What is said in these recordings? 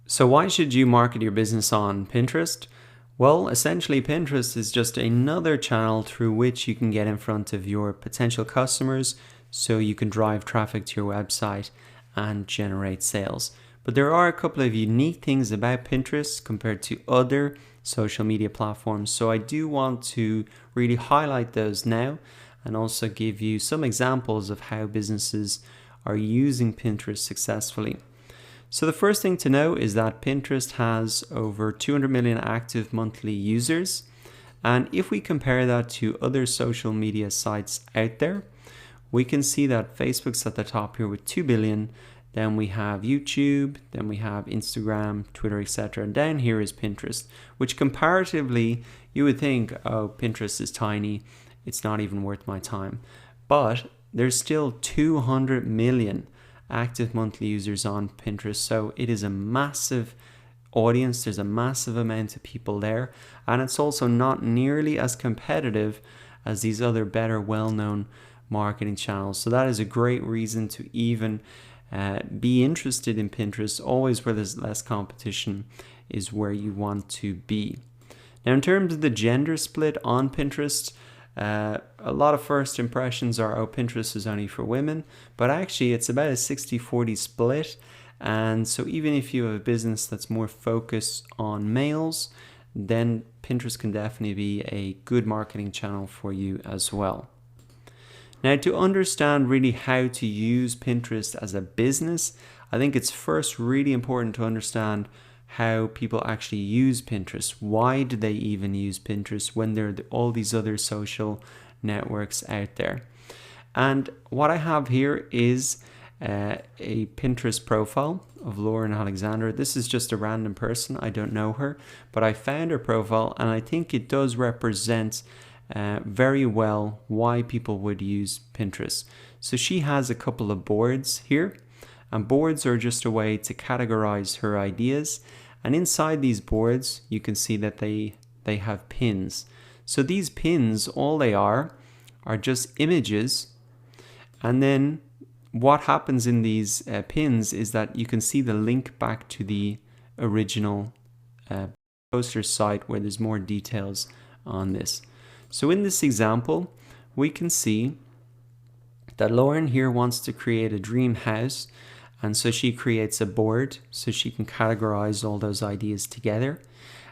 So why should you market your business on Pinterest? Well, essentially Pinterest is just another channel through which you can get in front of your potential customers so you can drive traffic to your website and generate sales. But there are a couple of unique things about Pinterest compared to other social media platforms. So I do want to really highlight those now and also give you some examples of how businesses are using Pinterest successfully. So the first thing to know is that Pinterest has over 200 million active monthly users. And if we compare that to other social media sites out there, we can see that Facebook's at the top here with 2 billion. Then we have YouTube, then we have Instagram, Twitter, etc. And down here is Pinterest, which comparatively you would think, oh, Pinterest is tiny. It's not even worth my time. But there's still 200 million active monthly users on Pinterest. So it is a massive audience. There's a massive amount of people there. And it's also not nearly as competitive as these other better well-known marketing channels. So that is a great reason to even be interested in Pinterest. Always where there's less competition is where you want to be. Now, in terms of the gender split on Pinterest, a lot of first impressions are, oh, Pinterest is only for women, but actually it's about a 60-40 split. And so even if you have a business that's more focused on males, then Pinterest can definitely be a good marketing channel for you as well. Now, to understand really how to use Pinterest as a business, I think it's first really important to understand how people actually use Pinterest. Why do they even use Pinterest when there are all these other social networks out there? And what I have here is a Pinterest profile of Lauren Alexander. This is just a random person. I don't know her, but I found her profile and I think it does represent very well why people would use Pinterest. So she has a couple of boards here. And boards are just a way to categorize her ideas. And inside these boards, you can see that they have pins. So these pins, all they are just images. And then what happens in these pins is that you can see the link back to the original poster site where there's more details on this. So in this example, we can see that Lauren here wants to create a dream house. And so she creates a board so she can categorize all those ideas together.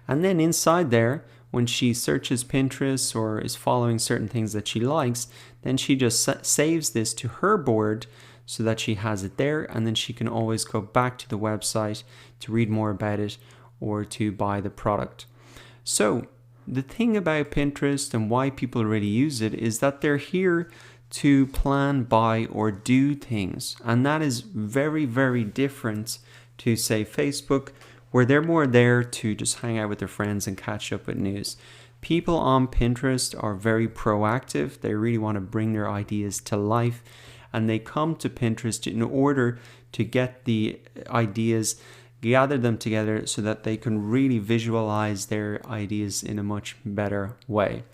And then inside there, when she searches Pinterest or is following certain things that she likes, then she just saves this to her board so that she has it there. And then she can always go back to the website to read more about it or to buy the product. So the thing about Pinterest and why people really use it is that they're here to plan, buy, or do things. And that is very, very different to, say, Facebook, where they're more there to just hang out with their friends and catch up with news. People on Pinterest are very proactive. They really want to bring their ideas to life. And they come to Pinterest in order to get the ideas, gather them together so that they can really visualize their ideas in a much better way.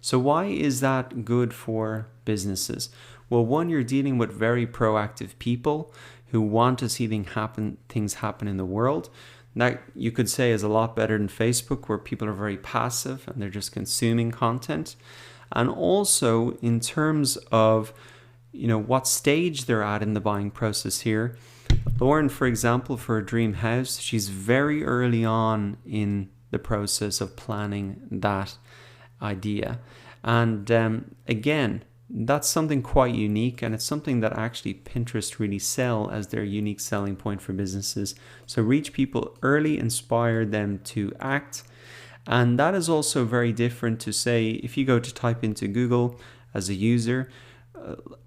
So why is that good for businesses? Well, one, you're dealing with very proactive people who want to see things happen in the world. That you could say is a lot better than Facebook, where people are very passive and they're just consuming content. And also in terms of, what stage they're at in the buying process here. Lauren, for example, for a dream house, she's very early on in the process of planning that idea. And again, that's something quite unique, and it's something that actually Pinterest really sell as their unique selling point for businesses. So reach people early, inspire them to act. And that is also very different to, say, if you go to type into Google as a user,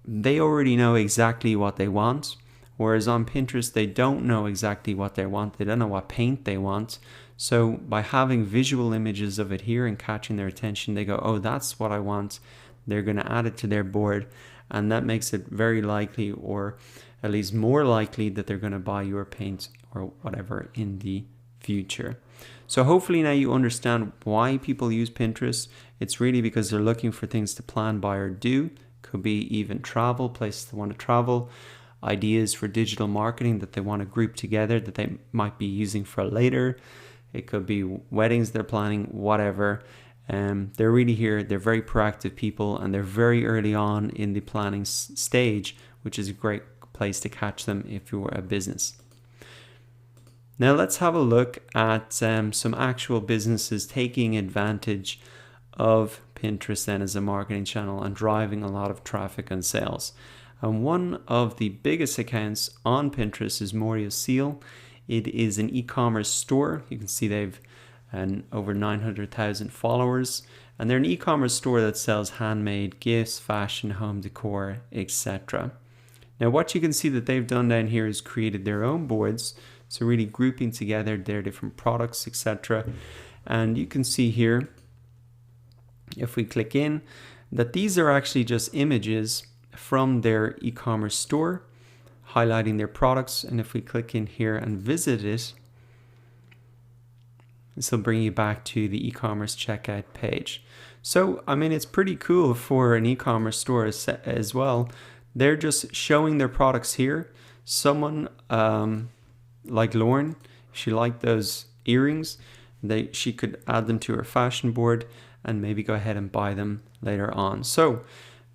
they already know exactly what they want. Whereas on Pinterest, they don't know exactly what they want. They don't know what paint they want. So by having visual images of it here and catching their attention, they go, oh, that's what I want. They're going to add it to their board. And that makes it very likely, or at least more likely, that they're going to buy your paint or whatever in the future. So hopefully now you understand why people use Pinterest. It's really because they're looking for things to plan, buy, or do. Could be even travel, places they want to travel. ideas for digital marketing that they want to group together that they might be using for later. It could be weddings they're planning, whatever. They're really here. They're very proactive people, and they're very early on in the planning stage, which is a great place to catch them if you're a business. Now let's have a look at some actual businesses taking advantage of Pinterest then as a marketing channel and driving a lot of traffic and sales. And one of the biggest accounts on Pinterest is Moria Seal. It is an e-commerce store. You can see they've over 900,000 followers, and they're an e-commerce store that sells handmade gifts, fashion, home decor, etc. Now what you can see that they've done down here is created their own boards, so really grouping together their different products, etc. And you can see here, if we click in, that these are actually just images from their e-commerce store highlighting their products. And if we click in here and visit it, this will bring you back to the e-commerce checkout page. So, I mean, it's pretty cool for an e-commerce store as well. They're just showing their products here. Someone like Lauren, if she liked those earrings, she could add them to her fashion board and maybe go ahead and buy them later on. So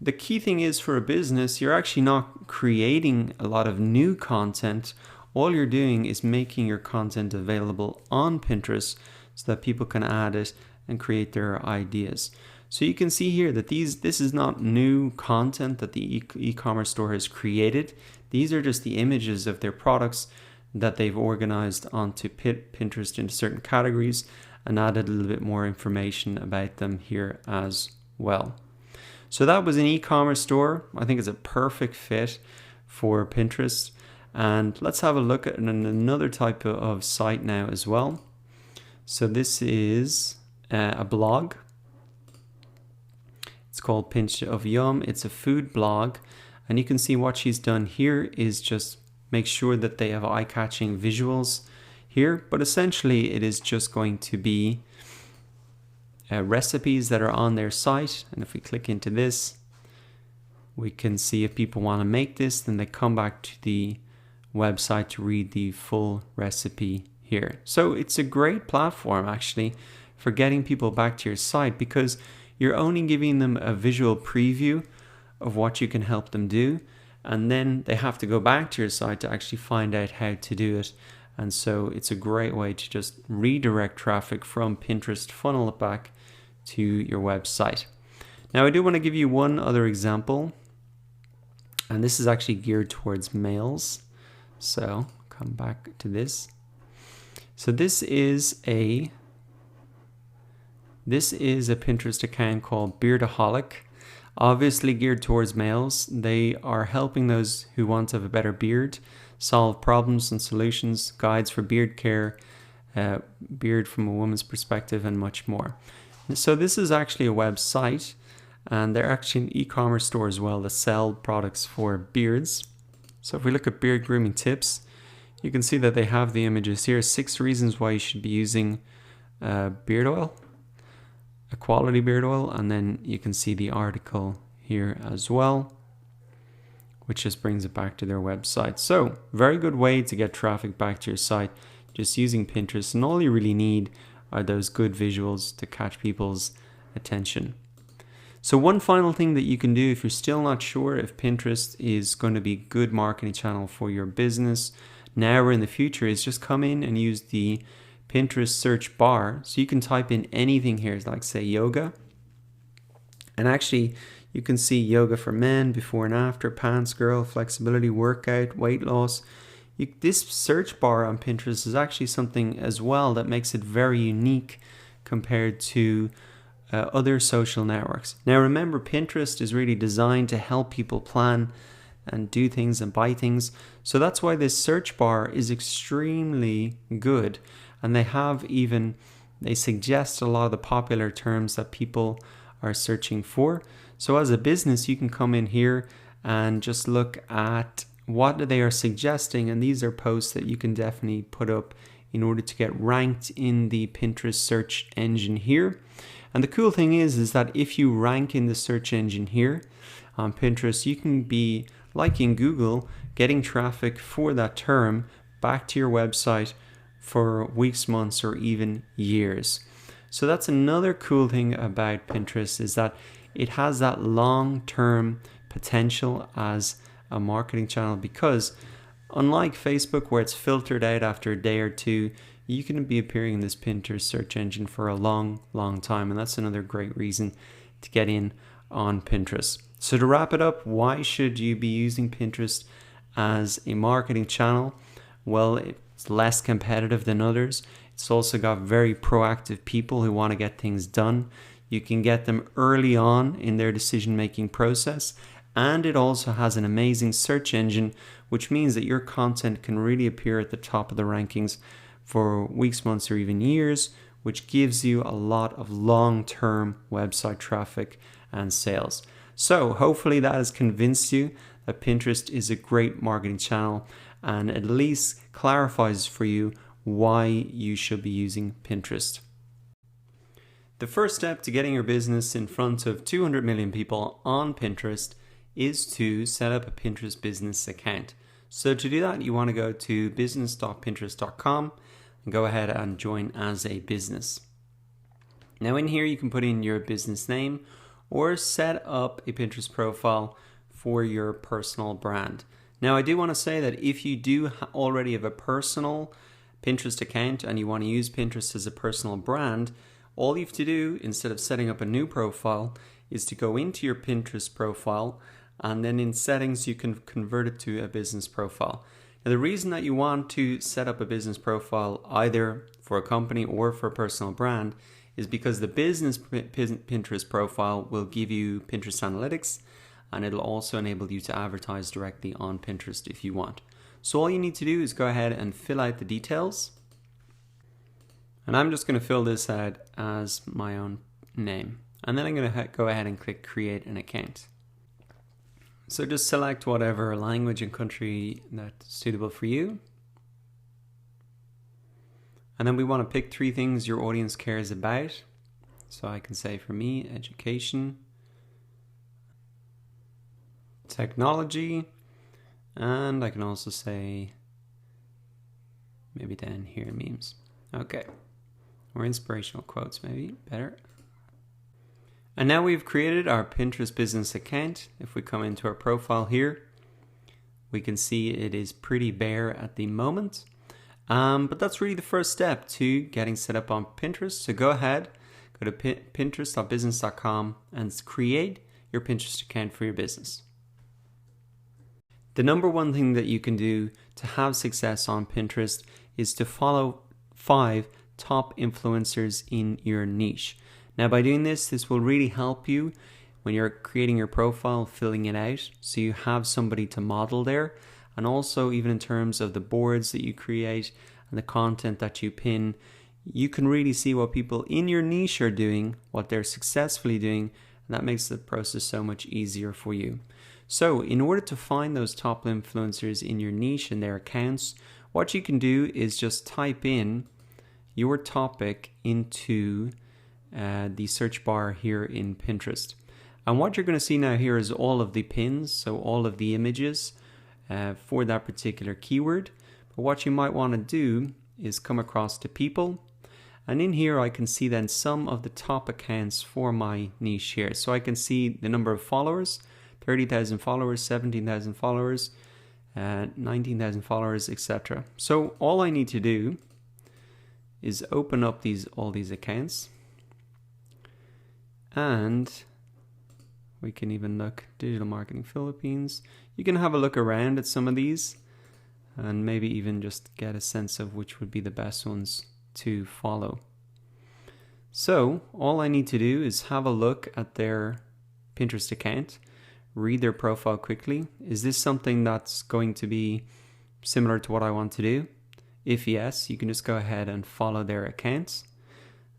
the key thing is, for a business, you're actually not creating a lot of new content. All you're doing is making your content available on Pinterest so that people can add it and create their ideas. So you can see here that this is not new content that the e-commerce store has created. These are just the images of their products that they've organized onto Pinterest into certain categories and added a little bit more information about them here as well. So that was an e-commerce store. I think it's a perfect fit for Pinterest. And let's have a look at another type of site now as well. So this is a blog. It's called Pinch of Yum. It's a food blog. And you can see what she's done here is just make sure that they have eye-catching visuals here. But essentially it is just going to be recipes that are on their site. And if we click into this, we can see if people want to make this, then they come back to the website to read the full recipe here. So it's a great platform actually for getting people back to your site, because you're only giving them a visual preview of what you can help them do, and then they have to go back to your site to actually find out how to do it. And so it's a great way to just redirect traffic from Pinterest, funnel it back to your website. Now I do want to give you one other example, and this is actually geared towards males. So come back to this. So this is a Pinterest account called Beardaholic, obviously geared towards males. They are helping those who want to have a better beard, solve problems and solutions, guides for beard care, beard from a woman's perspective, and much more. So this is actually a website, and they're actually an e-commerce store as well that sell products for beards. So if we look at beard grooming tips, you can see that they have the images here. 6 reasons why you should be using beard oil, a quality beard oil, and then you can see the article here as well, which just brings it back to their website. So very good way to get traffic back to your site, just using Pinterest, and all you really need are those good visuals to catch people's attention. So one final thing that you can do if you're still not sure if Pinterest is going to be a good marketing channel for your business now or in the future is just come in and use the Pinterest search bar. So you can type in anything here, like say yoga, and actually you can see yoga for men, before and after, pants girl, flexibility, workout, weight loss. This search bar on Pinterest is actually something as well that makes it very unique compared to other social networks. Now remember, Pinterest is really designed to help people plan and do things and buy things. So that's why this search bar is extremely good. And they suggest a lot of the popular terms that people are searching for. So as a business, you can come in here and just look at what they are suggesting. And these are posts that you can definitely put up in order to get ranked in the Pinterest search engine here. And the cool thing is that if you rank in the search engine here on Pinterest, you can be, like in Google, getting traffic for that term back to your website for weeks, months, or even years. So that's another cool thing about Pinterest, is that it has that long-term potential as a marketing channel, because unlike Facebook, where it's filtered out after a day or two, you can be appearing in this Pinterest search engine for a long time, and that's another great reason to get in on Pinterest. So to wrap it up, why should you be using Pinterest as a marketing channel? Well, it's less competitive than others. It's also got very proactive people who want to get things done. You can get them early on in their decision-making process, and it also has an amazing search engine, which means that your content can really appear at the top of the rankings for weeks, months, or even years, which gives you a lot of long-term website traffic and sales. So hopefully that has convinced you that Pinterest is a great marketing channel, and at least clarifies for you why you should be using Pinterest. The first step to getting your business in front of 200 million people on Pinterest is to set up a Pinterest business account. So to do that, you want to go to business.pinterest.com and go ahead and join as a business. Now in here you can put in your business name or set up a Pinterest profile for your personal brand. Now I do want to say that if you do already have a personal Pinterest account and you want to use Pinterest as a personal brand, all you have to do instead of setting up a new profile is to go into your Pinterest profile, and then in settings you can convert it to a business profile. Now the reason that you want to set up a business profile either for a company or for a personal brand is because the business Pinterest profile will give you Pinterest analytics, and it'll also enable you to advertise directly on Pinterest if you want. So all you need to do is go ahead and fill out the details. And I'm just going to fill this out as my own name. And then I'm going to go ahead and click create an account. So just select whatever language and country that's suitable for you. And then we want to pick 3 things your audience cares about. So I can say for me, education, technology, and I can also say maybe down here memes. Okay. Or inspirational quotes, maybe better. And now we've created our Pinterest business account. If we come into our profile here, we can see it is pretty bare at the moment. But that's really the first step to getting set up on Pinterest. So go ahead, go to pinterest.business.com and create your Pinterest account for your business. The number one thing that you can do to have success on Pinterest is to follow 5 top influencers in your niche. Now by doing this will really help you when you're creating your profile, filling it out, so you have somebody to model there, and also even in terms of the boards that you create and the content that you pin, you can really see what people in your niche are doing, what they're successfully doing, and that makes the process so much easier for you. So in order to find those top influencers in your niche and their accounts, what you can do is just type in your topic into the search bar here in Pinterest. And what you're going to see now here is all of the pins, so all of the images for that particular keyword. But what you might want to do is come across to people, and in here I can see then some of the top accounts for my niche here. So I can see the number of followers, 30,000 followers, 17,000 followers, 19,000 followers, etc. So all I need to do is open up all these accounts, and we can even look Digital Marketing Philippines. You can have a look around at some of these and maybe even just get a sense of which would be the best ones to follow. So all I need to do is have a look at their Pinterest account, read their profile quickly. Is this something that's going to be similar to what I want to do? If yes, you can just go ahead and follow their accounts.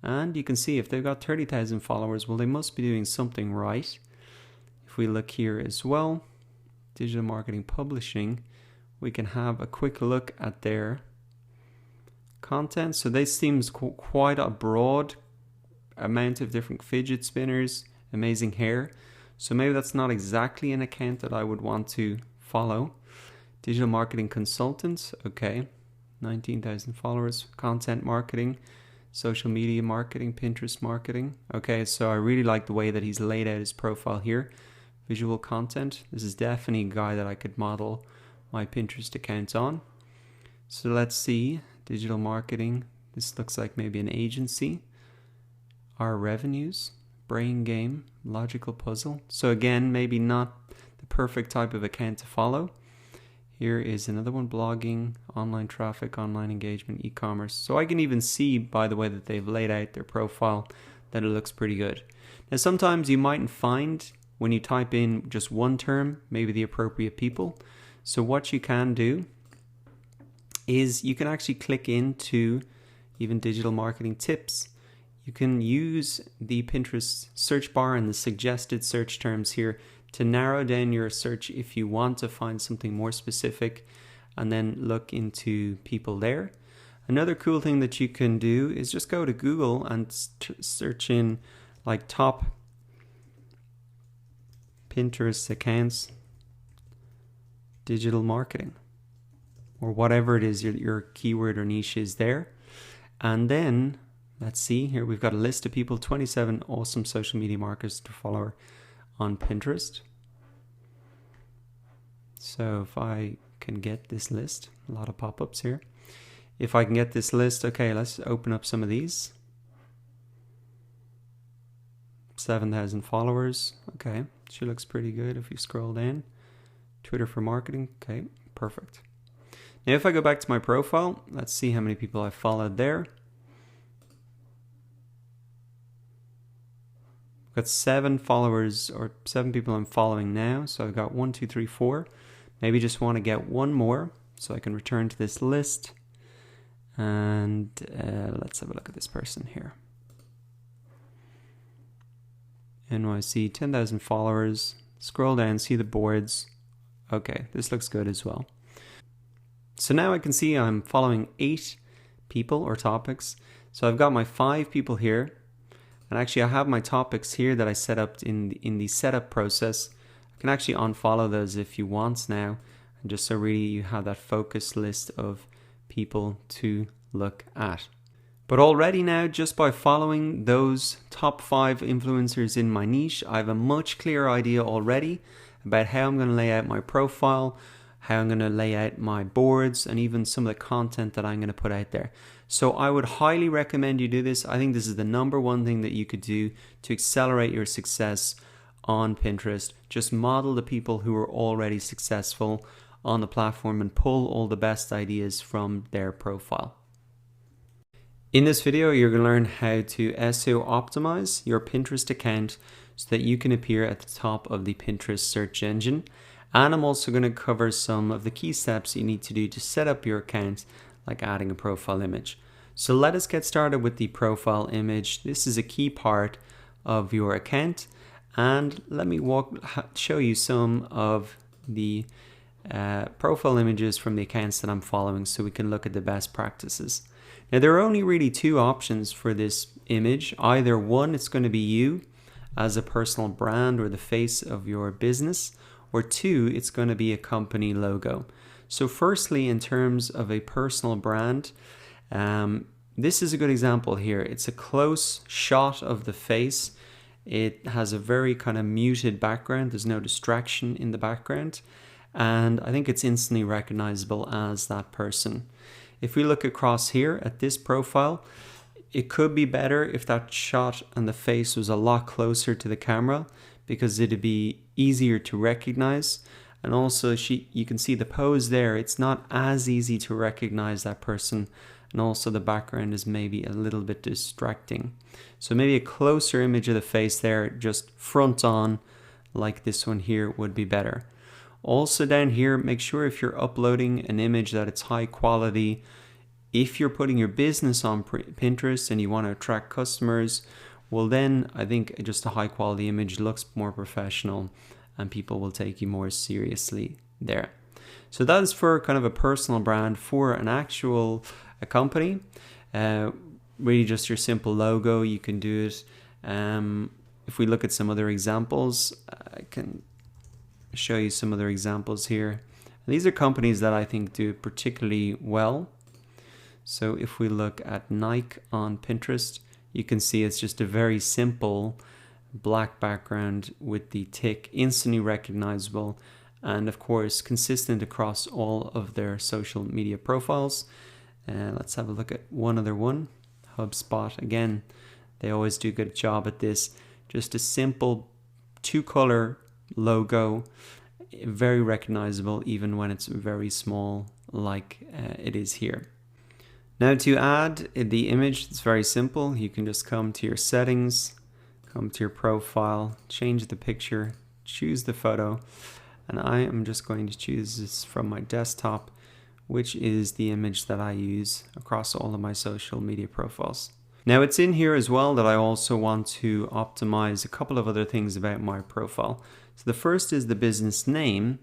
And you can see if they've got 30,000 followers, well, they must be doing something right. If we look here as well, Digital Marketing Publishing, we can have a quick look at their content. So this seems quite a broad amount of different fidget spinners, amazing hair. So maybe that's not exactly an account that I would want to follow. Digital marketing consultant, okay. 19,000 followers. Content marketing, social media marketing, Pinterest marketing. Okay, so I really like the way that he's laid out his profile here. Visual content. This is definitely a guy that I could model my Pinterest account on. So let's see. Digital marketing. This looks like maybe an agency. Our revenues. Brain game. Logical puzzle. So again, maybe not the perfect type of account to follow. Here is another one, blogging, online traffic, online engagement, e-commerce. So I can even see by the way that they've laid out their profile that it looks pretty good. Now sometimes you mightn't find when you type in just one term, maybe the appropriate people. So what you can do is you can actually click into even digital marketing tips. You can use the Pinterest search bar and the suggested search terms here to narrow down your search if you want to find something more specific, and then look into people there. Another cool thing that you can do is just go to Google and search in like top Pinterest accounts, digital marketing, or whatever it is your keyword or niche is there. And then let's see here, we've got a list of people, 27 awesome social media marketers to follow on Pinterest. So if I can get this list, a lot of pop-ups here. If I can get this list, okay, let's open up some of these. 7,000 followers, okay, she looks pretty good if you scroll down. Twitter for marketing, okay, perfect. Now if I go back to my profile, let's see how many people I followed there. I've got 7 followers, or 7 people I'm following now. So I've got 1, 2, 3, 4. Maybe just want to get one more so I can return to this list. And let's have a look at this person here. NYC, 10,000 followers. Scroll down, see the boards. Okay, this looks good as well. So now I can see I'm following 8 people or topics. So I've got my 5 people here. And actually I have my topics here that I set up in the setup process. I can actually unfollow those if you want now. And just so really you have that focused list of people to look at. But already now, just by following those top 5 influencers in my niche, I have a much clearer idea already about how I'm going to lay out my profile, how I'm going to lay out my boards, and even some of the content that I'm going to put out there. So I would highly recommend you do this. I think this is the #1 thing that you could do to accelerate your success on Pinterest. Just model the people who are already successful on the platform and pull all the best ideas from their profile. In this video, you're going to learn how to SEO optimize your Pinterest account so that you can appear at the top of the Pinterest search engine. And I'm also going to cover some of the key steps you need to do to set up your account, like adding a profile image. So let us get started with the profile image. This is a key part of your account. And let me show you some of the profile images from the accounts that I'm following so we can look at the best practices. Now there are only really 2 options for this image. Either one, it's going to be you as a personal brand or the face of your business, or 2, it's going to be a company logo. So firstly, in terms of a personal brand, this is a good example here. It's a close shot of the face. It has a very kind of muted background. There's no distraction in the background. And I think it's instantly recognizable as that person. If we look across here at this profile, it could be better if that shot and the face was a lot closer to the camera, because it'd be easier to recognize. And also you can see the pose there. It's not as easy to recognize that person. And also the background is maybe a little bit distracting. So maybe a closer image of the face there, just front on, like this one here, would be better. Also down here, make sure if you're uploading an image that it's high quality. If you're putting your business on Pinterest and you want to attract customers, well then I think just a high quality image looks more professional and people will take you more seriously there. So that is for kind of a personal brand. For an actual company, really just your simple logo, you can do it. If we look at some other examples, I can show you some other examples here. These are companies that I think do particularly well. So if we look at Nike on Pinterest, you can see it's just a very simple black background with the tick, instantly recognizable, and of course consistent across all of their social media profiles. Let's have a look at one other one. HubSpot, again, they always do a good job at this. Just a simple 2-color logo, very recognizable even when it's very small like it is here. Now to add the image, it's very simple. You can just come to your settings, come to your profile, change the picture, choose the photo, and I am just going to choose this from my desktop, which is the image that I use across all of my social media profiles. Now it's in here as well that I also want to optimize a couple of other things about my profile. So the first is the business name,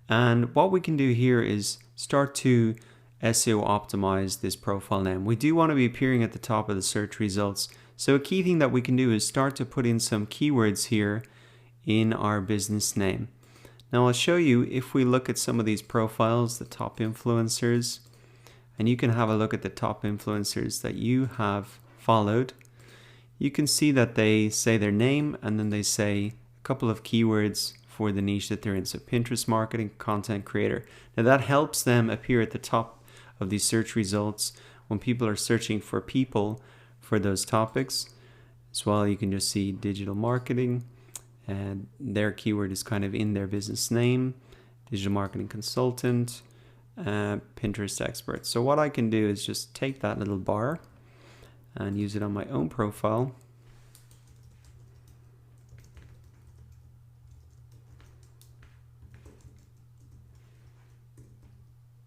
and what we can do here is start to SEO optimize this profile name. We do want to be appearing at the top of the search results. So a key thing that we can do is start to put in some keywords here in our business name. Now I'll show you, if we look at some of these profiles, the top influencers, and you can have a look at the top influencers that you have followed. You can see that they say their name and then they say a couple of keywords for the niche that they're in. So Pinterest marketing, content creator. Now that helps them appear at the top of these search results when people are searching for people for those topics. As well, you can just see digital marketing, and their keyword is kind of in their business name, digital marketing consultant, Pinterest expert. So what I can do is just take that little bar and use it on my own profile.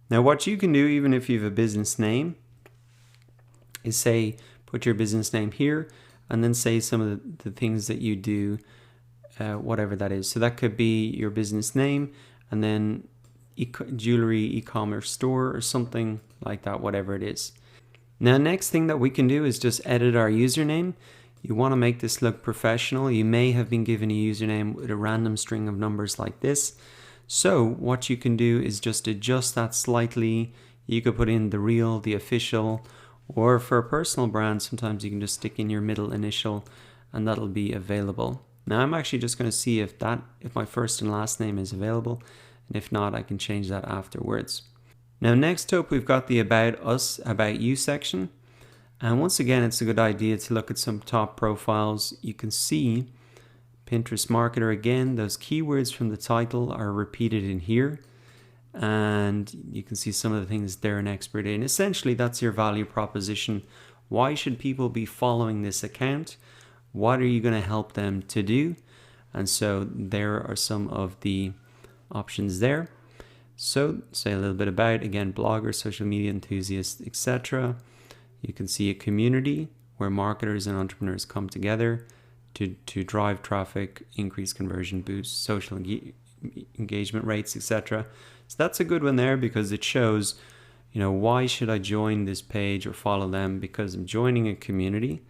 Now what you can do, even if you have a business name, is say put your business name here and then say some of the things that you do, whatever that is. So that could be your business name and then jewelry e-commerce store or something like that, whatever it is. Now next thing that we can do is just edit our username. You want to make this look professional. You may have been given a username with a random string of numbers like this. So what you can do is just adjust that slightly. You could put in the real, the official, or for a personal brand, sometimes you can just stick in your middle initial and that'll be available. Now I'm actually just going to see if my first and last name is available, and if not, I can change that afterwards. Now next up, we've got the About Us, About You section. And once again, it's a good idea to look at some top profiles. You can see Pinterest marketer again, those keywords from the title are repeated in here. And you can see some of the things they're an expert in. Essentially, that's your value proposition. Why should people be following this account? What are you going to help them to do? And so there are some of the options there. So say a little bit about, again, bloggers, social media enthusiasts, etc. You can see a community where marketers and entrepreneurs come together to drive traffic, increase conversion, boost social engagement rates, etc. So that's a good one there because it shows, why should I join this page or follow them? Because I'm joining a community,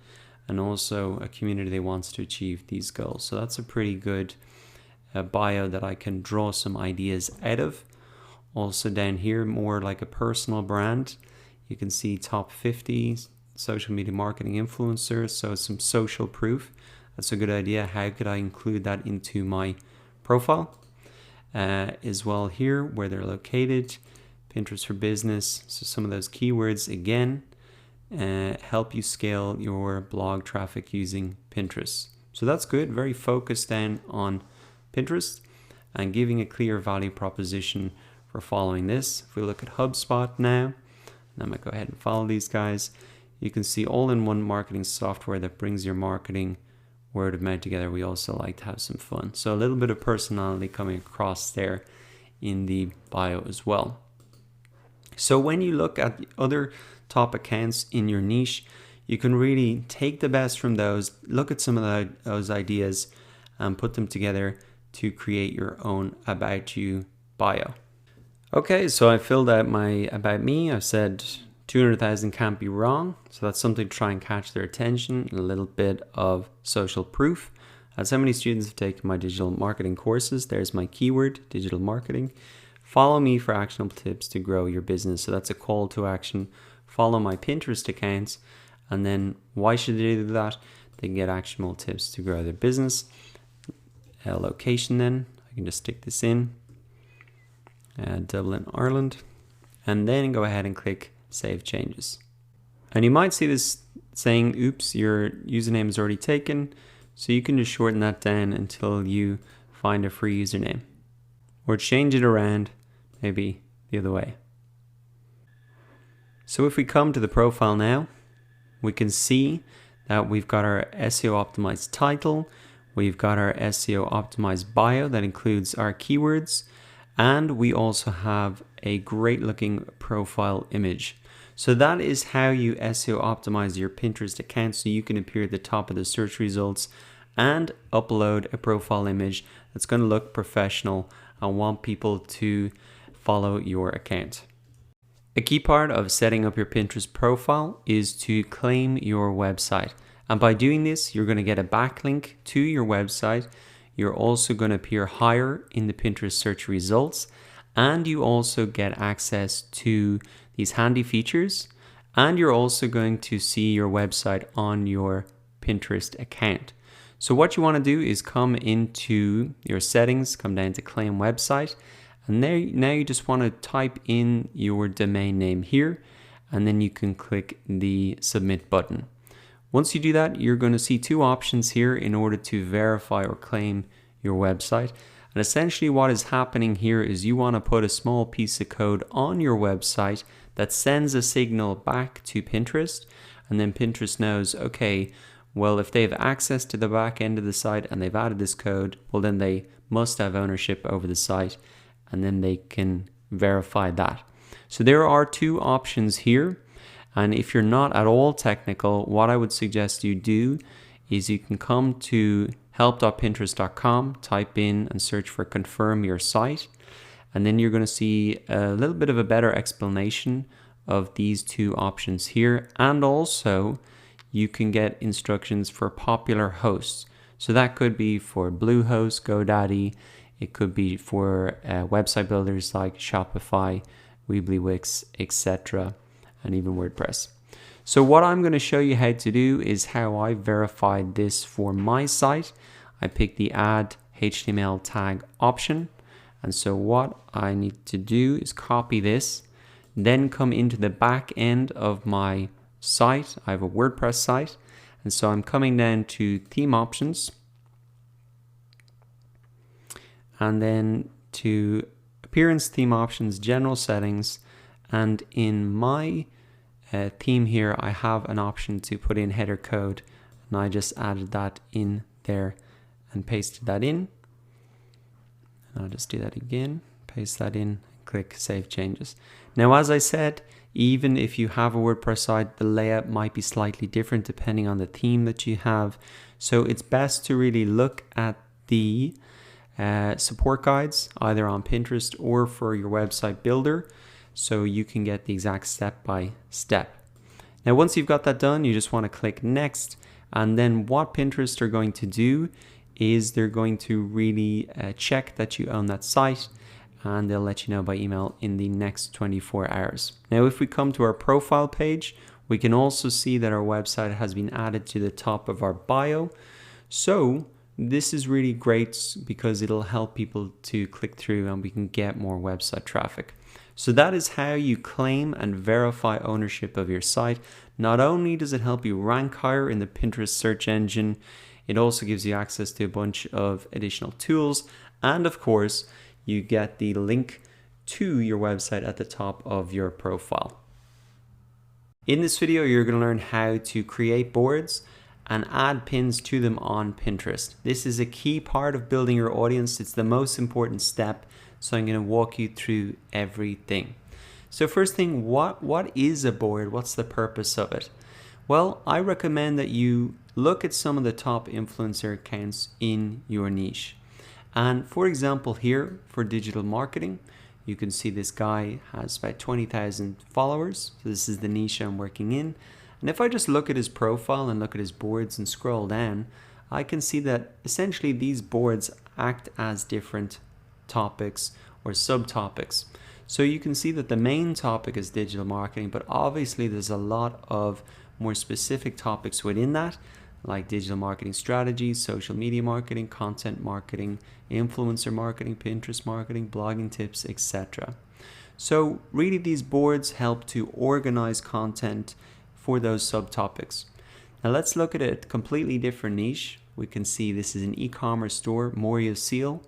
and also a community that wants to achieve these goals. So that's a pretty good bio that I can draw some ideas out of. Also down here, more like a personal brand. You can see top 50 social media marketing influencers. So some social proof. That's a good idea. How could I include that into my profile? As well here, where they're located. Pinterest for business. So some of those keywords, again, help you scale your blog traffic using Pinterest. So that's good. Very focused down on Pinterest and giving a clear value proposition for following this. If we look at HubSpot now, and I'm going to go ahead and follow these guys. You can see all-in-one marketing software that brings your marketing word of mouth together. We also like to have some fun. So a little bit of personality coming across there in the bio as well. So when you look at the other top accounts in your niche, you can really take the best from those, look at some of those ideas and put them together to create your own About You bio. Okay, so I filled out my About Me. I said 200,000 can't be wrong. So that's something to try and catch their attention. A little bit of social proof. That's how many students have taken my digital marketing courses. There's my keyword, digital marketing. follow me for actionable tips to grow your business. So that's a call to action. Follow my Pinterest accounts. And then why should they do that? They can get actionable tips to grow their business. Location then, I can just stick this in. Dublin, Ireland. And then go ahead and click Save Changes. And you might see this saying, oops, your username is already taken. So you can just shorten that down until you find a free username. Or change it around, maybe the other way. So if we come to the profile now, we can see that we've got our SEO optimized title, we've got our SEO optimized bio that includes our keywords, and we also have a great looking profile image. So that is how you SEO optimize your Pinterest account so you can appear at the top of the search results and upload a profile image that's going to look professional and want people to follow your account. A key part of setting up your Pinterest profile is to claim your website. And by doing this, you're going to get a backlink to your website. You're also going to appear higher in the Pinterest search results. And you also get access to these handy features. And you're also going to see your website on your Pinterest account. So what you want to do is come into your settings, come down to claim website. And there, now you just want to type in your domain name here, and then you can click the submit button. Once you do that, you're going to see two options here in order to verify or claim your website. And essentially what is happening here is you want to put a small piece of code on your website that sends a signal back to Pinterest, and then Pinterest knows, okay, well, if they have access to the back end of the site and they've added this code, well, then they must have ownership over the site. And then they can verify that. So there are two options here. And if you're not at all technical, what I would suggest you do is you can come to help.pinterest.com, type in and search for confirm your site. And then you're going to see a little bit of a better explanation of these two options here. And also you can get instructions for popular hosts. So that could be for Bluehost, GoDaddy. It could be for website builders like Shopify, Weebly, Wix, etc., and even WordPress. So what I'm going to show you how to do is how I verified this for my site. I picked the add HTML tag option. And so what I need to do is copy this, then come into the back end of my site. I have a WordPress site. And so I'm coming down to theme options. And then to appearance theme options, general settings, and in my theme here, I have an option to put in header code, and I just added that in there and pasted that in. And I'll just do that again, paste that in, click Save Changes. Now, as I said, even if you have a WordPress site, the layout might be slightly different depending on the theme that you have. So it's best to really look at the support guides either on Pinterest or for your website builder so you can get the exact step by step. Now once you've got that done, you just want to click next, and then what Pinterest are going to do is they're going to really check that you own that site, and they'll let you know by email in the next 24 hours. Now if we come to our profile page, we can also see that our website has been added to the top of our bio. So this is really great because it'll help people to click through and we can get more website traffic. So that is how you claim and verify ownership of your site. Not only does it help you rank higher in the Pinterest search engine, it also gives you access to a bunch of additional tools. And of course, you get the link to your website at the top of your profile. In this video, you're going to learn how to create boards and add pins to them on Pinterest. This is a key part of building your audience. It's the most important step. So I'm going to walk you through everything. So first thing, what is a board? What's the purpose of it? Well, I recommend that you look at some of the top influencer accounts in your niche. And for example, here for digital marketing, you can see this guy has about 20,000 followers. So this is the niche I'm working in. And if I just look at his profile and look at his boards and scroll down, I can see that essentially these boards act as different topics or subtopics. So you can see that the main topic is digital marketing, but obviously there's a lot of more specific topics within that, like digital marketing strategies, social media marketing, content marketing, influencer marketing, Pinterest marketing, blogging tips, etc. So really these boards help to organize content for those subtopics. Now let's look at a completely different niche. We can see this is an e-commerce store, Moria Seal.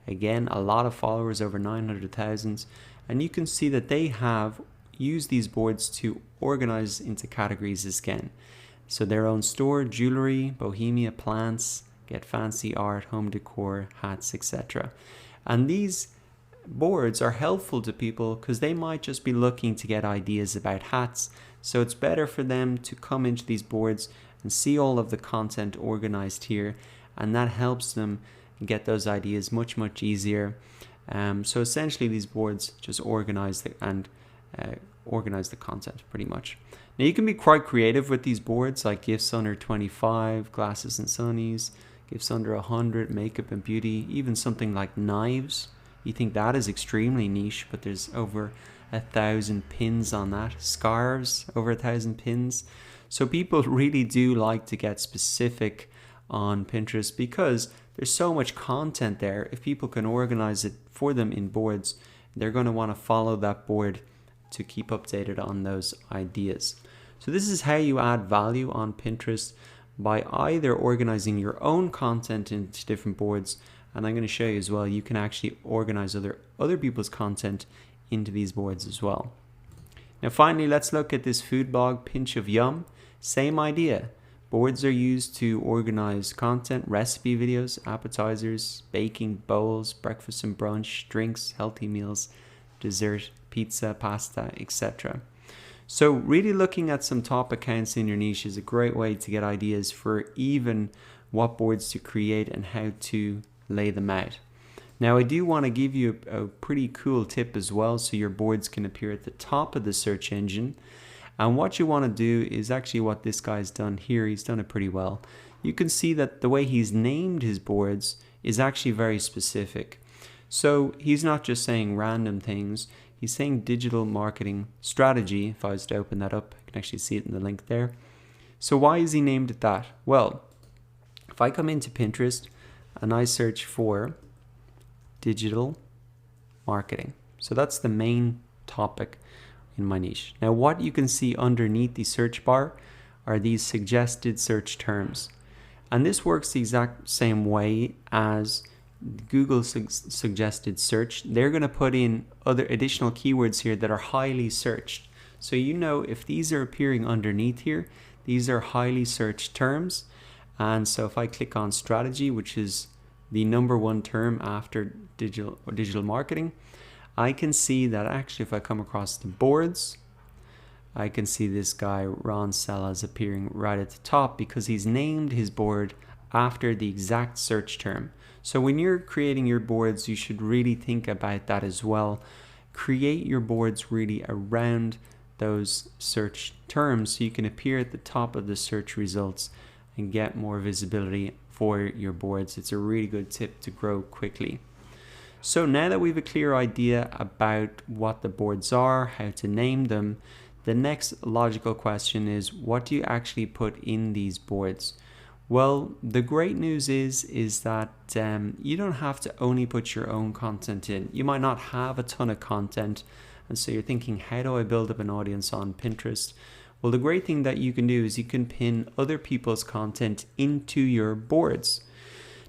Again, a lot of followers, over 900,000. And you can see that they have used these boards to organize into categories again. So their own store, jewelry, bohemia, plants, get fancy art, home decor, hats, etc. And these boards are helpful to people because they might just be looking to get ideas about hats. So it's better for them to come into these boards and see all of the content organized here, and that helps them get those ideas much easier. So essentially these boards just organize the content pretty much. Now you can be quite creative with these boards, like gifts under 25, glasses and sunnies, gifts under 100, makeup and beauty, even something like knives. You think that is extremely niche, but there's over 1,000 pins on that. Scarves, over 1,000 pins. So people really do like to get specific on Pinterest because there's so much content there. If people can organize it for them in boards, they're going to want to follow that board to keep updated on those ideas. So this is how you add value on Pinterest, by either organizing your own content into different boards, and I'm going to show you as well, you can actually organize other people's content into these boards as well. Now finally, let's look at this food blog, Pinch of Yum. Same idea. Boards are used to organize content, recipe videos, appetizers, baking, bowls, breakfast and brunch, drinks, healthy meals, dessert, pizza, pasta, etc. So really looking at some top accounts in your niche is a great way to get ideas for even what boards to create and how to lay them out. Now I do want to give you a pretty cool tip as well, so your boards can appear at the top of the search engine. And what you want to do is actually what this guy's done here. He's done it pretty well. You can see that the way he's named his boards is actually very specific. So he's not just saying random things. He's saying digital marketing strategy. If I was to open that up, I can actually see it in the link there. So why is he named it that? Well, if I come into Pinterest and I search for digital marketing, so that's the main topic in my niche. Now what you can see underneath the search bar are these suggested search terms, and this works the exact same way as Google suggested search. They're going to put in other additional keywords here that are highly searched. So you know if these are appearing underneath here, these are highly searched terms. And so if I click on strategy, which is the #1 term after digital marketing, I can see that actually if I come across the boards, I can see this guy Ron Sellas appearing right at the top because he's named his board after the exact search term. So when you're creating your boards, you should really think about that as well. Create your boards really around those search terms so you can appear at the top of the search results and get more visibility for your boards. It's a really good tip to grow quickly. So now that we have a clear idea about what the boards are, how to name them, the next logical question is, what do you actually put in these boards? Well, the great news is that you don't have to only put your own content in. You might not have a ton of content, and so you're thinking, how do I build up an audience on Pinterest? Well, the great thing that you can do is you can pin other people's content into your boards.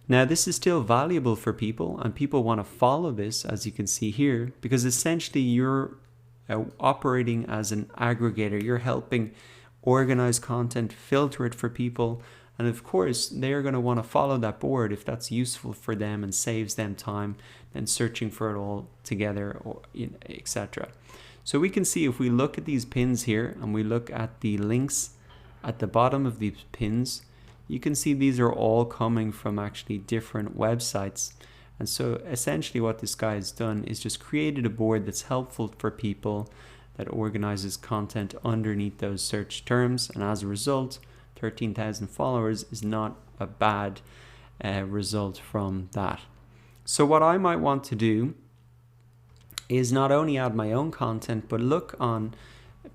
Now, this is still valuable for people, and people want to follow this, as you can see here, because essentially you're operating as an aggregator. You're helping organize content, filter it for people, and of course, they're going to want to follow that board if that's useful for them and saves them time than searching for it all together, or etc. So we can see if we look at these pins here and we look at the links at the bottom of these pins, you can see these are all coming from actually different websites. And so essentially what this guy has done is just created a board that's helpful for people, that organizes content underneath those search terms. And as a result, 13,000 followers is not a bad result from that. So what I might want to do is not only add my own content, but look on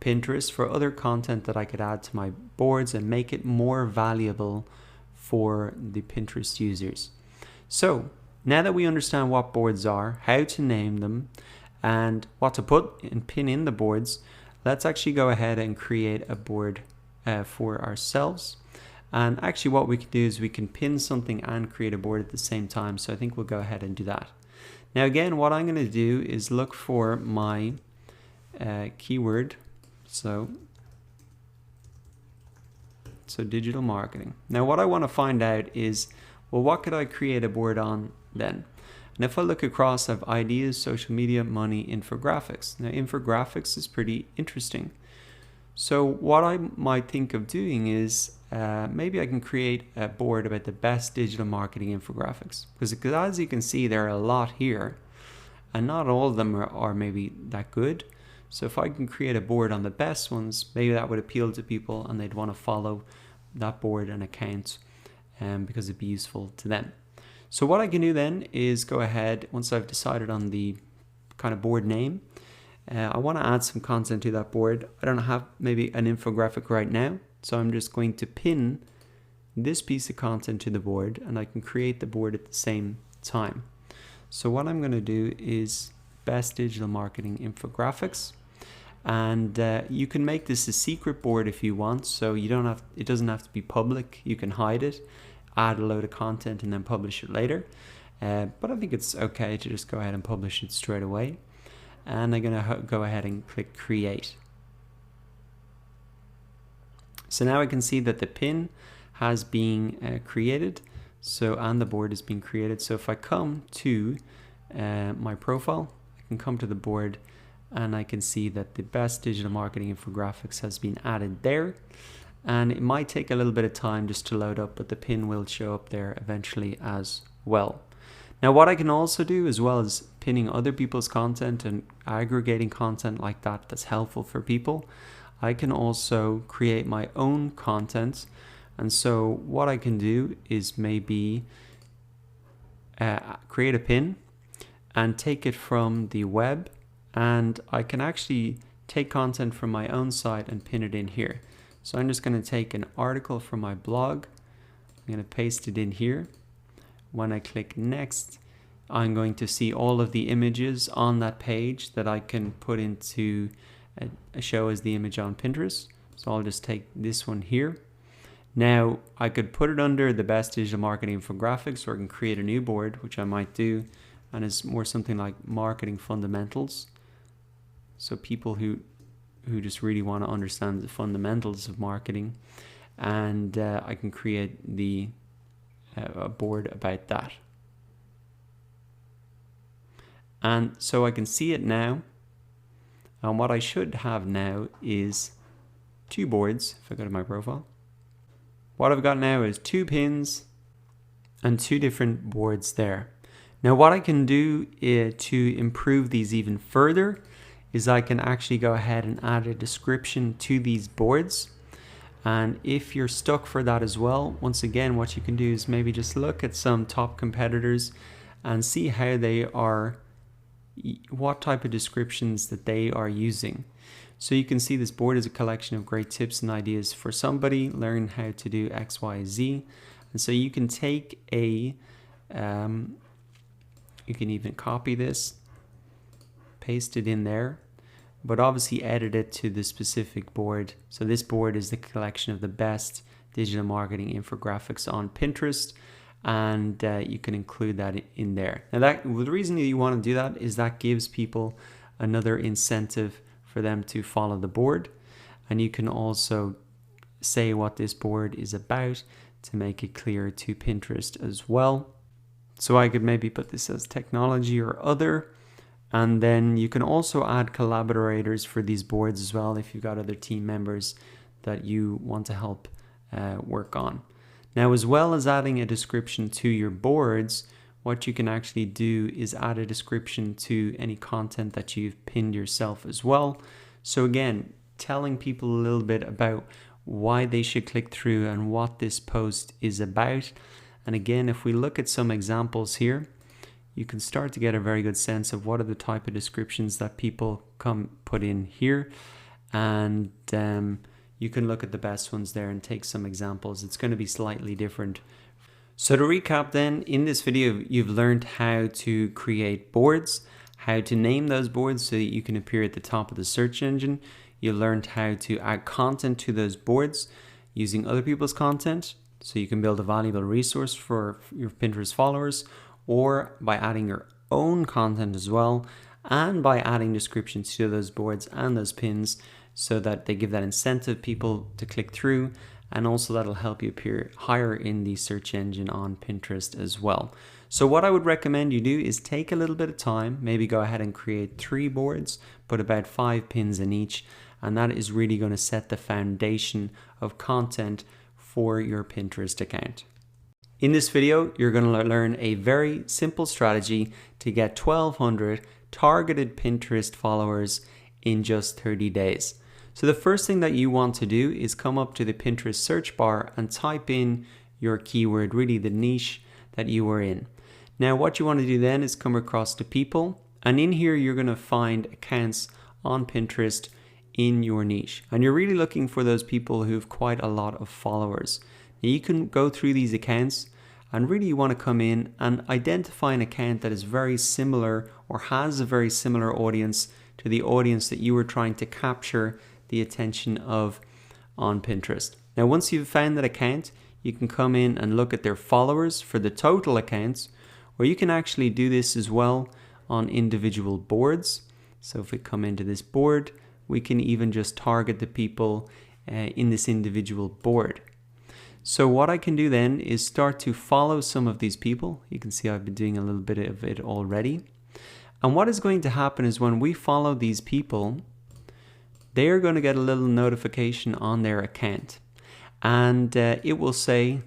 Pinterest for other content that I could add to my boards and make it more valuable for the Pinterest users. So now that we understand what boards are, how to name them, and what to put and pin in the boards, let's actually go ahead and create a board for ourselves. And actually what we can do is we can pin something and create a board at the same time. So I think we'll go ahead and do that. Now again, what I'm going to do is look for my keyword. So digital marketing. Now what I want to find out is, well, what could I create a board on then? And if I look across, I have ideas, social media, money, infographics. Now infographics is pretty interesting. So what I might think of doing is maybe I can create a board about the best digital marketing infographics. Because as you can see, there are a lot here and not all of them are maybe that good. So if I can create a board on the best ones, maybe that would appeal to people and they'd want to follow that board and account because it'd be useful to them. So what I can do then is go ahead, once I've decided on the kind of board name, I want to add some content to that board. I don't have maybe an infographic right now, so I'm just going to pin this piece of content to the board and I can create the board at the same time. So what I'm going to do is best digital marketing infographics. And you can make this a secret board if you want, so you don't have, it doesn't have to be public. You can hide it, add a load of content and then publish it later. But I think it's okay to just go ahead and publish it straight away. And I'm going to go ahead and click create. So now I can see that the pin has been created, and the board is being created. So if I come to my profile, I can come to the board and I can see that the best digital marketing infographics has been added there. And it might take a little bit of time just to load up, but the pin will show up there eventually as well. Now what I can also do, as well as pinning other people's content and aggregating content like that that's helpful for people, I can also create my own content. And so what I can do is maybe create a pin and take it from the web, and I can actually take content from my own site and pin it in here. So I'm just going to take an article from my blog, I'm going to paste it in here. When I click next, I'm going to see all of the images on that page that I can put into a show as the image on Pinterest. So I'll just take this one here. Now I could put it under the best digital marketing infographics, or I can create a new board, which I might do, and it's more something like marketing fundamentals. So people who just really want to understand the fundamentals of marketing, and I can create a board about that. And so I can see it now, and what I should have now is two boards. If I go to my profile, what I've got now is two pins and two different boards there. Now what I can do to improve these even further is I can actually go ahead and add a description to these boards. And if you're stuck for that as well, once again, what you can do is maybe just look at some top competitors and see how they are, what type of descriptions that they are using. So you can see this board is a collection of great tips and ideas for somebody, learn how to do X, Y, Z. And so you can take you can even copy this, paste it in there, but obviously edit it to the specific board. So this board is the collection of the best digital marketing infographics on Pinterest, and you can include that in there. Now the reason that you want to do that is that gives people another incentive for them to follow the board, and you can also say what this board is about to make it clear to Pinterest as well. So I could maybe put this as technology or other, and then you can also add collaborators for these boards as well if you've got other team members that you want to help work on. Now, as well as adding a description to your boards, what you can actually do is add a description to any content that you've pinned yourself as well. So again, telling people a little bit about why they should click through and what this post is about. And again, if we look at some examples here, you can start to get a very good sense of what are the type of descriptions that people put in here. And you can look at the best ones there and take some examples. It's going to be slightly different. So to recap then, in this video, you've learned how to create boards, how to name those boards so that you can appear at the top of the search engine. You learned how to add content to those boards using other people's content, so you can build a valuable resource for your Pinterest followers, or by adding your own content as well, and by adding descriptions to those boards and those pins so that they give that incentive people to click through, and also that'll help you appear higher in the search engine on Pinterest as well. So what I would recommend you do is take a little bit of time, maybe go ahead and create 3 boards, put about 5 pins in each, and that is really going to set the foundation of content for your Pinterest account. In this video, you're going to learn a very simple strategy to get 1,200 targeted Pinterest followers in just 30 days. So the first thing that you want to do is come up to the Pinterest search bar and type in your keyword, really the niche that you are in. Now what you want to do then is come across to people, and in here you're going to find accounts on Pinterest in your niche. And you're really looking for those people who have quite a lot of followers. Now you can go through these accounts and really you want to come in and identify an account that is very similar or has a very similar audience to the audience that you were trying to capture the attention of on Pinterest. Now once you've found that account, you can come in and look at their followers for the total accounts, or you can actually do this as well on individual boards. So if we come into this board, we can even just target the people in this individual board. So what I can do then is start to follow some of these people. You can see I've been doing a little bit of it already. And what is going to happen is when we follow these people, they are going to get a little notification on their account. And it will say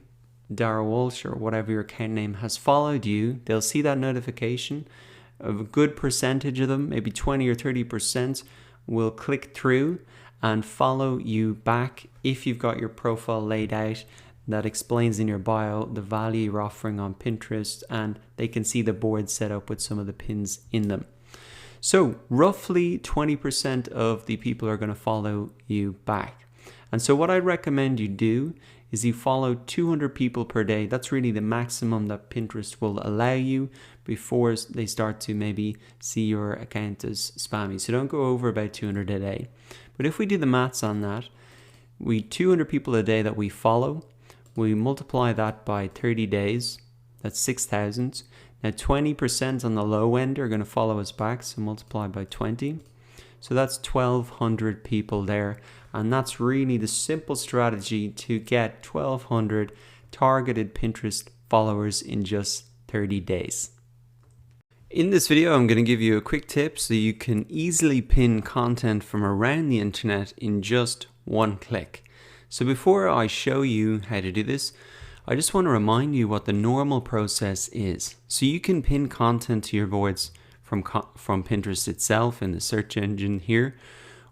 Dara Walsh or whatever your account name has followed you. They'll see that notification. A good percentage of them, maybe 20 or 30%, will click through and follow you back if you've got your profile laid out that explains in your bio the value you're offering on Pinterest, and they can see the board set up with some of the pins in them. So roughly 20% of the people are going to follow you back. And so what I recommend you do is you follow 200 people per day. That's really the maximum that Pinterest will allow you before they start to maybe see your account as spammy. So don't go over about 200 a day. But if we do the maths on that, 200 people a day that we follow, we multiply that by 30 days, that's 6,000. Now 20% on the low end are going to follow us back, so multiply by 20. So that's 1,200 people there. And that's really the simple strategy to get 1,200 targeted Pinterest followers in just 30 days. In this video, I'm going to give you a quick tip so you can easily pin content from around the internet in just one click. So before I show you how to do this, I just want to remind you what the normal process is. So you can pin content to your boards from Pinterest itself in the search engine here,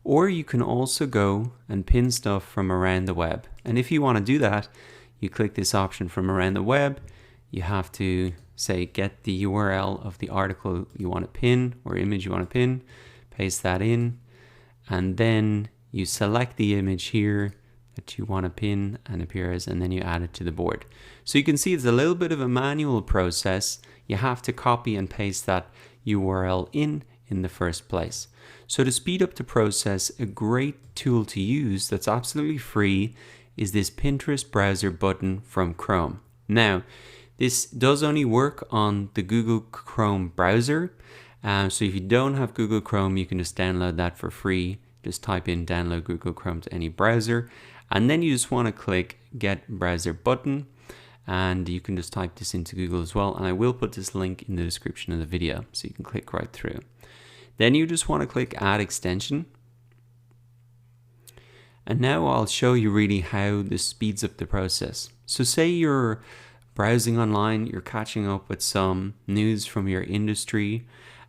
or you can also go and pin stuff from around the web. And if you want to do that, you click this option from around the web. You have to say get the URL of the article you want to pin or image you want to pin, paste that in, and then you select the image here that you want to pin and appear as, and then you add it to the board. So you can see it's a little bit of a manual process. You have to copy and paste that URL in the first place. So to speed up the process, a great tool to use that's absolutely free is this Pinterest browser button from Chrome. Now, this does only work on the Google Chrome browser. So if you don't have Google Chrome, you can just download that for free. Just type in download Google Chrome to any browser. And then you just want to click get browser button. And you can just type this into Google as well. And I will put this link in the description of the video so you can click right through. Then you just want to click add extension. And now I'll show you really how this speeds up the process. So say you're browsing online, you're catching up with some news from your industry,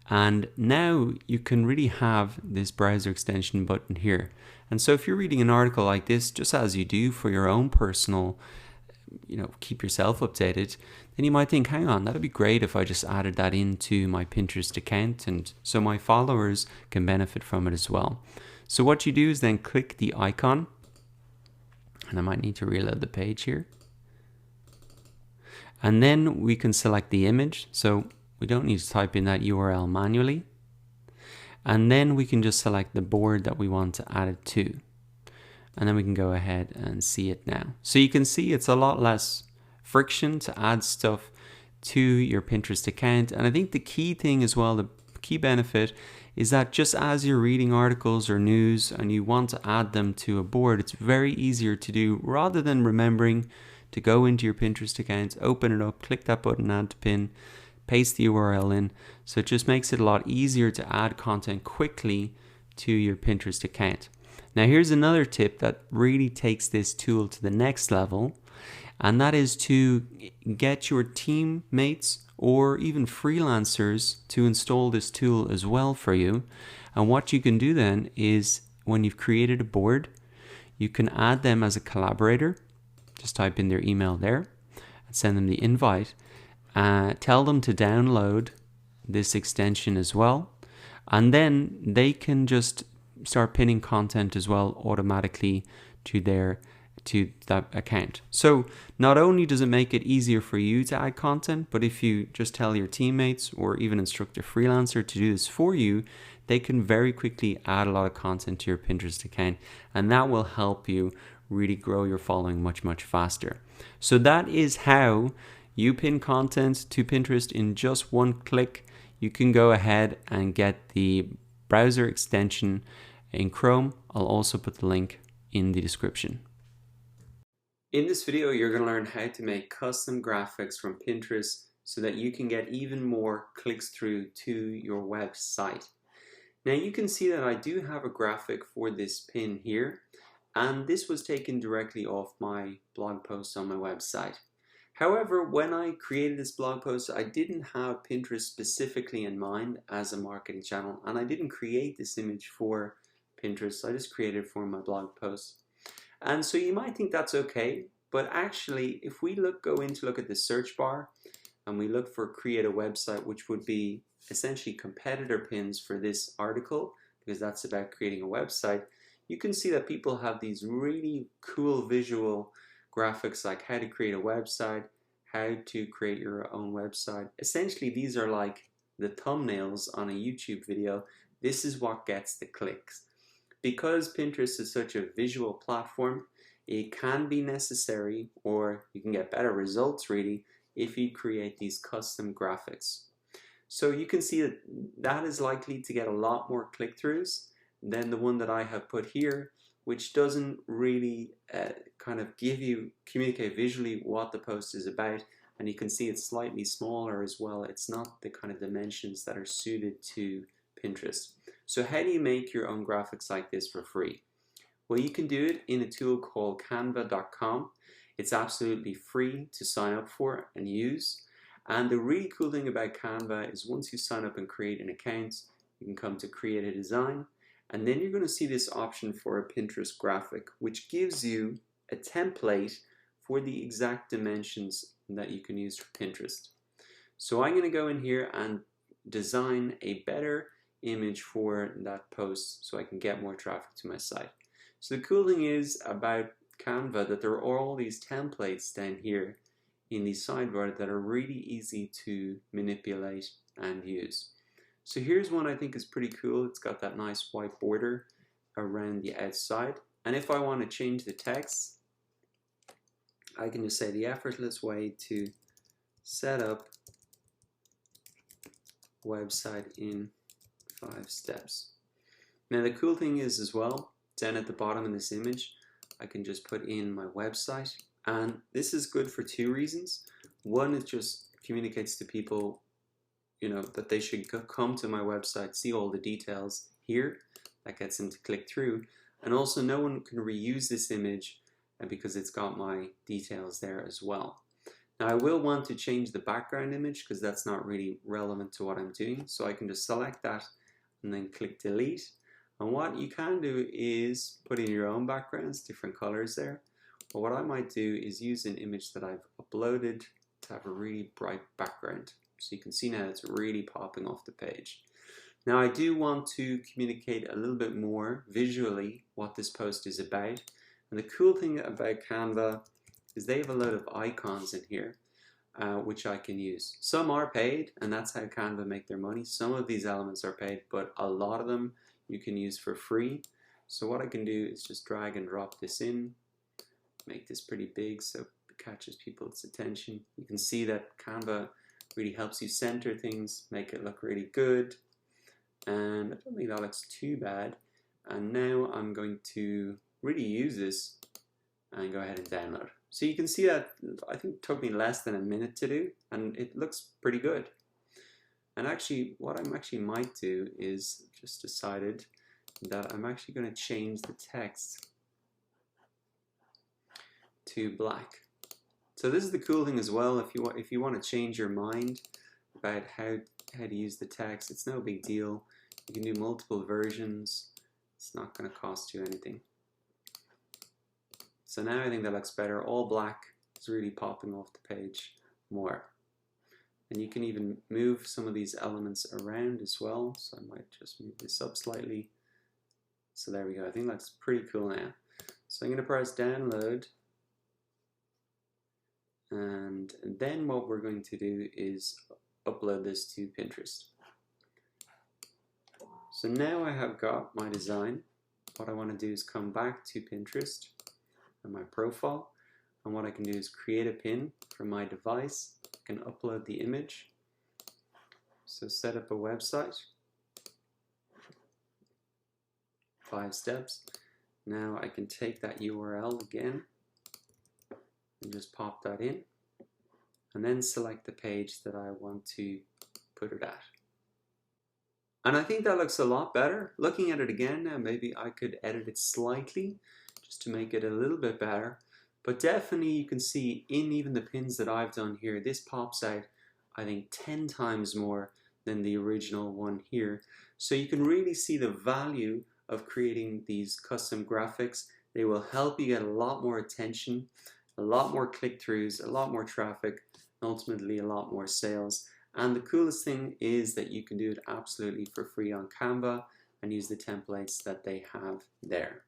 and now you can really have this browser extension button here. And so if you're reading an article like this, just as you do for your own personal keep yourself updated, then you might think, hang on, that'd be great if I just added that into my Pinterest account, and so my followers can benefit from it as well. So what you do is then click the icon, and I might need to reload the page here. And then we can select the image. So we don't need to type in that URL manually. And then we can just select the board that we want to add it to. And then we can go ahead and see it now. So you can see it's a lot less friction to add stuff to your Pinterest account. And I think the key thing as well, the key benefit, is that just as you're reading articles or news and you want to add them to a board, it's very easier to do rather than remembering to go into your Pinterest account, open it up, click that button, add to pin, paste the URL in. So it just makes it a lot easier to add content quickly to your Pinterest account. Now here's another tip that really takes this tool to the next level, and that is to get your teammates or even freelancers to install this tool as well for you. And what you can do then is, when you've created a board, you can add them as a collaborator. Just type in their email there and send them the invite. Tell them to download this extension as well, and then they can just start pinning content as well automatically to that account. So not only does it make it easier for you to add content, but if you just tell your teammates or even instruct a freelancer to do this for you, they can very quickly add a lot of content to your Pinterest account, and that will help you really grow your following much, much faster. So that is how you pin content to Pinterest in just one click. You can go ahead and get the browser extension in Chrome. I'll also put the link in the description. In this video, you're going to learn how to make custom graphics from Pinterest so that you can get even more clicks through to your website. Now you can see that I do have a graphic for this pin here, and this was taken directly off my blog post on my website. However, when I created this blog post, I didn't have Pinterest specifically in mind as a marketing channel, and I didn't create this image for Pinterest. I just created it for my blog post. And so you might think that's okay, but actually if we go at the search bar and we look for create a website, which would be essentially competitor pins for this article, because that's about creating a website, you can see that people have these really cool visual graphics like how to create a website, how to create your own website. Essentially these are like the thumbnails on a YouTube video. This is what gets the clicks. Because Pinterest is such a visual platform, it can be necessary, or you can get better results really, if you create these custom graphics. So you can see that is likely to get a lot more click-throughs than the one that I have put here, which doesn't really kind of communicate visually what the post is about. And you can see it's slightly smaller as well. It's not the kind of dimensions that are suited to Pinterest. So how do you make your own graphics like this for free? Well, you can do it in a tool called canva.com. It's absolutely free to sign up for and use. And the really cool thing about Canva is once you sign up and create an account, you can come to create a design, and then you're going to see this option for a Pinterest graphic, which gives you a template for the exact dimensions that you can use for Pinterest. So I'm going to go in here and design a better image for that post so I can get more traffic to my site. So the cool thing is about Canva that there are all these templates down here in the sidebar that are really easy to manipulate and use. So here's one I think is pretty cool. It's got that nice white border around the outside, and if I want to change the text, I can just say the effortless way to set up website in 5 steps. Now the cool thing is as well, down at the bottom in this image, I can just put in my website, and this is good for 2 reasons. One, it just communicates to people, that they should come to my website, see all the details here. That gets them to click through, and also no one can reuse this image because it's got my details there as well. Now I will want to change the background image because that's not really relevant to what I'm doing, so I can just select that and then click delete. And what you can do is put in your own backgrounds, different colors there, But what I might do is use an image that I've uploaded to have a really bright background. So you can see now it's really popping off the page. Now I do want to communicate a little bit more visually what this post is about. And the cool thing about Canva is they have a load of icons in here, which I can use. Some are paid, and that's how Canva make their money. Some of these elements are paid, but a lot of them you can use for free. So what I can do is just drag and drop this in, make this pretty big so it catches people's attention. You can see that Canva really helps you center things, make it look really good. And I don't think that looks too bad. And now I'm going to really use this and go ahead and download. So you can see that I think it took me less than a minute to do, and it looks pretty good. And actually, what I might do is just decided that I'm actually going to change the text to black. So this is the cool thing as well. If you want to change your mind about how to use the text, it's no big deal. You can do multiple versions. It's not going to cost you anything. So now I think that looks better. All black is really popping off the page more. And you can even move some of these elements around as well. So I might just move this up slightly. So there we go. I think that's pretty cool now. So I'm going to press download. And then what we're going to do is upload this to Pinterest. So now I have got my design. What I want to do is come back to Pinterest and my profile, and what I can do is create a pin from my device. I can upload the image. So set up a website. 5 steps. Now I can take that URL again and just pop that in, and then select the page that I want to put it at. And I think that looks a lot better. Looking at it again now, maybe I could edit it slightly just to make it a little bit better. But definitely you can see in even the pins that I've done here, this pops out, I think, 10 times more than the original one here. So you can really see the value of creating these custom graphics. They will help you get a lot more attention, a lot more click-throughs, a lot more traffic, and ultimately a lot more sales. And the coolest thing is that you can do it absolutely for free on Canva and use the templates that they have there.